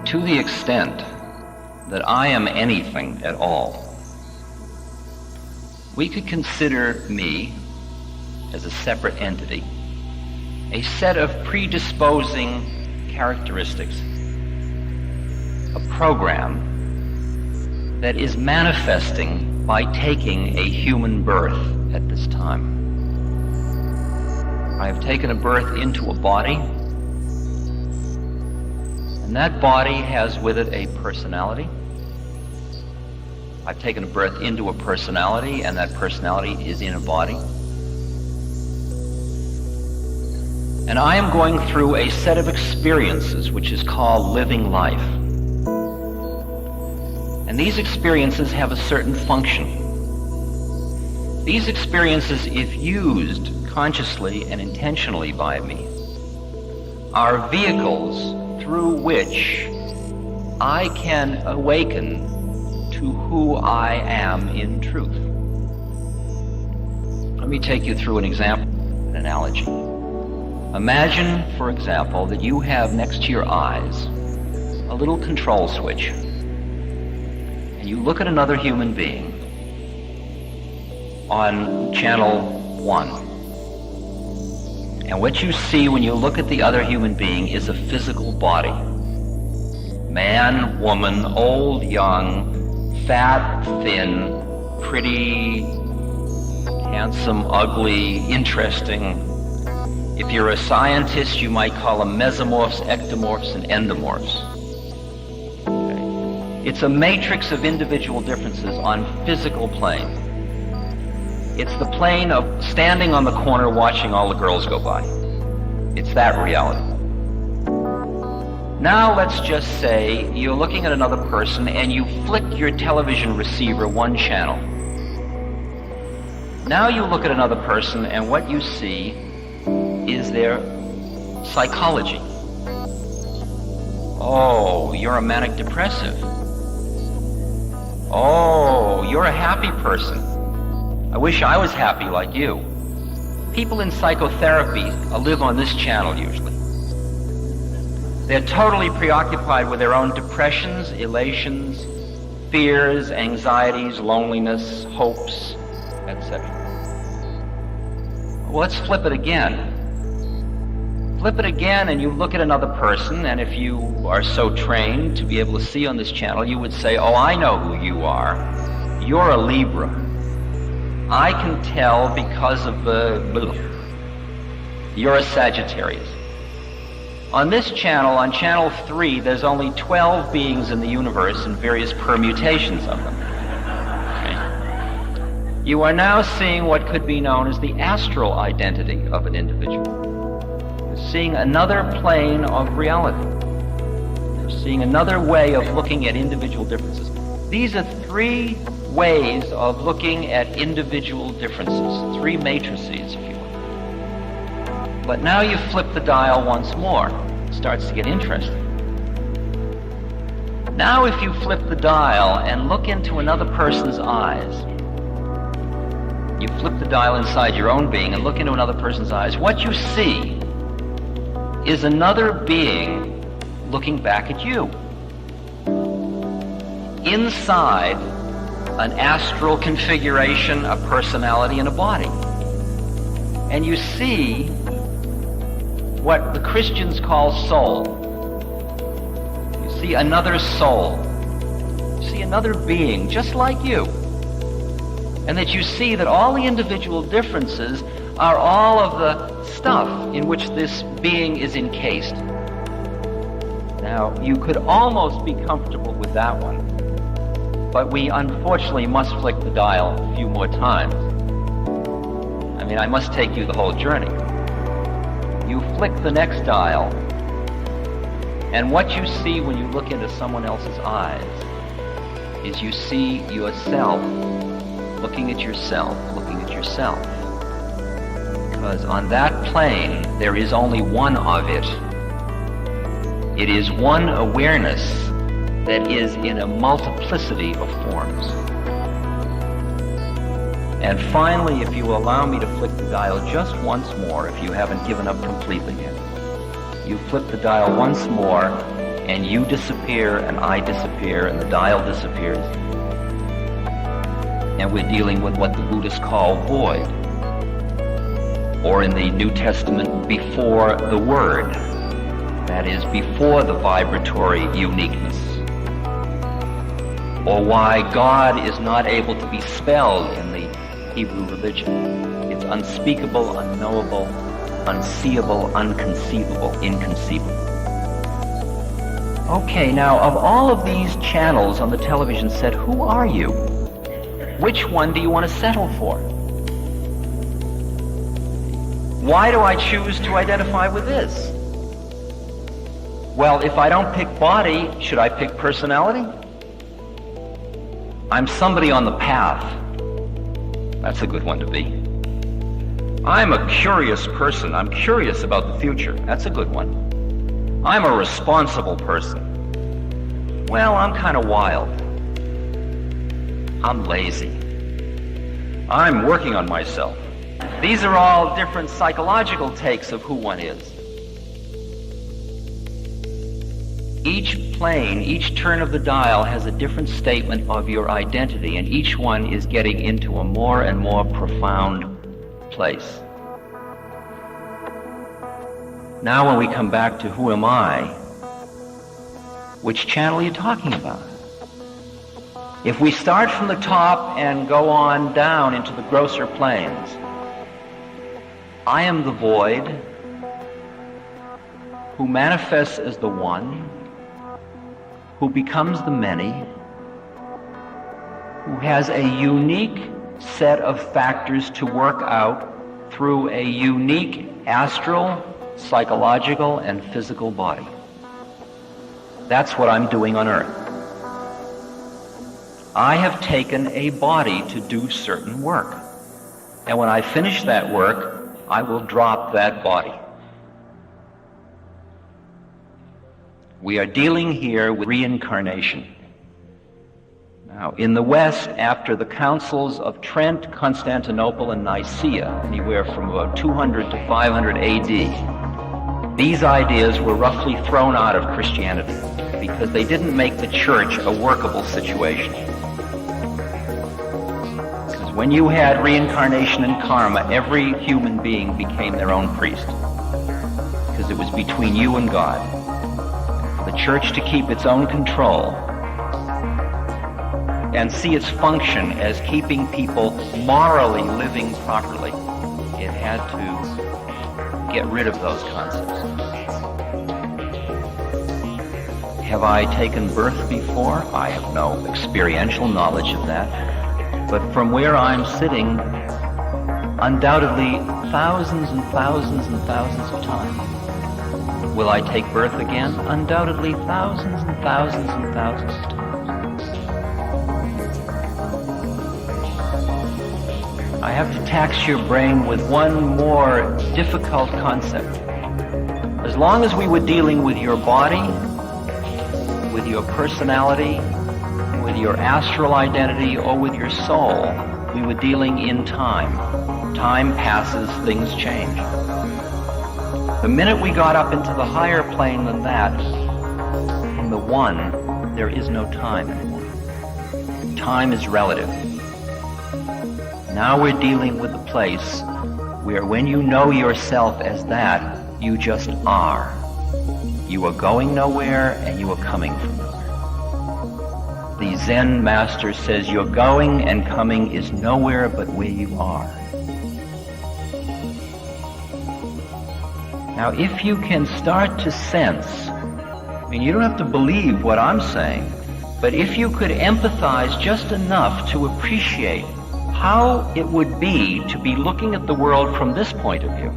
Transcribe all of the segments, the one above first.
To the extent that I am anything at all, we could consider me as a separate entity, a set of predisposing characteristics, a program that is manifesting by taking a human birth at this time. I have taken a birth into a body, and that body has with it a personality. I've taken a birth into a personality, and that personality is in a body. And I am going through a set of experiences which is called living life. And these experiences have a certain function. These experiences, if used consciously and intentionally by me, are vehicles through which I can awaken to who I am in truth. Let me take you through an example, an analogy. Imagine, for example, that you have next to your eyes a little control switch, and you look at another human being on channel 1. And what you see when you look at the other human being is a physical body. Man, woman, old, young, fat, thin, pretty, handsome, ugly, interesting. If you're a scientist, you might call them mesomorphs, ectomorphs, and endomorphs. Okay. It's a matrix of individual differences on physical plane. It's the plane of standing on the corner watching all the girls go by. It's that reality. Now let's just say you're looking at another person and you flick your television receiver one channel. Now you look at another person and what you see is their psychology. Oh, you're a manic depressive. Oh, you're a happy person. I wish I was happy like you. People in psychotherapy live on this channel usually. They're totally preoccupied with their own depressions, elations, fears, anxieties, loneliness, hopes, etc. Well, let's flip it again. Flip it again and you look at another person, and if you are so trained to be able to see on this channel, you would say, oh, I know who you are. You're a Libra. I can tell because of the... You're a Sagittarius. On this channel, on channel 3, there's only 12 beings in the universe and various permutations of them. Okay. You are now seeing what could be known as the astral identity of an individual. You're seeing another plane of reality. You're seeing another way of looking at individual differences. These are 3 ways of looking at individual differences, 3 matrices, if you will. But now you flip the dial once more. It starts to get interesting. Now if you flip the dial and look into another person's eyes, you flip the dial inside your own being and look into another person's eyes, what you see is another being looking back at you. Inside an astral configuration, a personality, and a body. And you see what the Christians call soul. You see another soul. You see another being just like you. And that you see that all the individual differences are all of the stuff in which this being is encased. Now, you could almost be comfortable with that one. But we unfortunately must flick the dial a few more times. I mean, I must take you the whole journey. You flick the next dial, and what you see when you look into someone else's eyes is you see yourself looking at yourself, looking at yourself. Because on that plane, there is only one of it. It is one awareness that is in a multiplicity of forms. And finally, if you will allow me to flick the dial just once more, if you haven't given up completely yet, you flip the dial once more, and you disappear, and I disappear, and the dial disappears. And we're dealing with what the Buddhists call void, or in the New Testament, before the word, that is, before the vibratory uniqueness, or why God is not able to be spelled in the Hebrew religion. It's unspeakable, unknowable, unseeable, unconceivable, inconceivable. Okay, now of all of these channels on the television set, who are you? Which one do you want to settle for? Why do I choose to identify with this? Well, if I don't pick body, should I pick personality? I'm somebody on the path. That's a good one to be. I'm a curious person. I'm curious about the future. That's a good one. I'm a responsible person. Well, I'm kind of wild. I'm lazy. I'm working on myself. These are all different psychological takes of who one is. Each plane, each turn of the dial has a different statement of your identity, and each one is getting into a more and more profound place. Now when we come back to who am I, which channel are you talking about? If we start from the top and go on down into the grosser planes, I am the void who manifests as the one, who becomes the many, who has a unique set of factors to work out through a unique astral, psychological, and physical body. That's what I'm doing on Earth. I have taken a body to do certain work. And when I finish that work, I will drop that body. We are dealing here with reincarnation. Now, in the West, after the councils of Trent, Constantinople, and Nicaea, anywhere from about 200 to 500 AD, these ideas were roughly thrown out of Christianity because they didn't make the church a workable situation. Because when you had reincarnation and karma, every human being became their own priest, because it was between you and God. The church, to keep its own control and see its function as keeping people morally living properly, it had to get rid of those concepts. Have I taken birth before? I have no experiential knowledge of that. But from where I'm sitting, undoubtedly thousands and thousands and thousands of times. Will I take birth again? Undoubtedly thousands and thousands and thousands of times. I have to tax your brain with one more difficult concept. As long as we were dealing with your body, with your personality, with your astral identity, or with your soul, we were dealing in time. Time passes, things change. The minute we got up into the higher plane than that, in the one, there is no time anymore. Time is relative. Now we're dealing with the place where when you know yourself as that, you just are. You are going nowhere and you are coming from nowhere. The Zen master says your going and coming is nowhere but where you are. Now, if you can start to sense, I mean, you don't have to believe what I'm saying, but if you could empathize just enough to appreciate how it would be to be looking at the world from this point of view,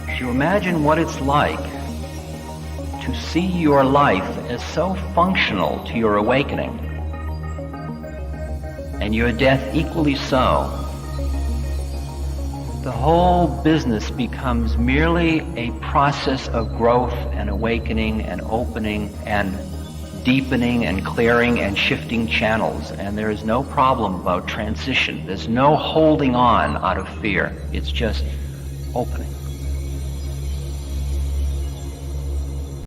if you imagine what it's like to see your life as so functional to your awakening, and your death equally so, the whole business becomes merely a process of growth and awakening and opening and deepening and clearing and shifting channels. And there is no problem about transition. There's no holding on out of fear. It's just opening.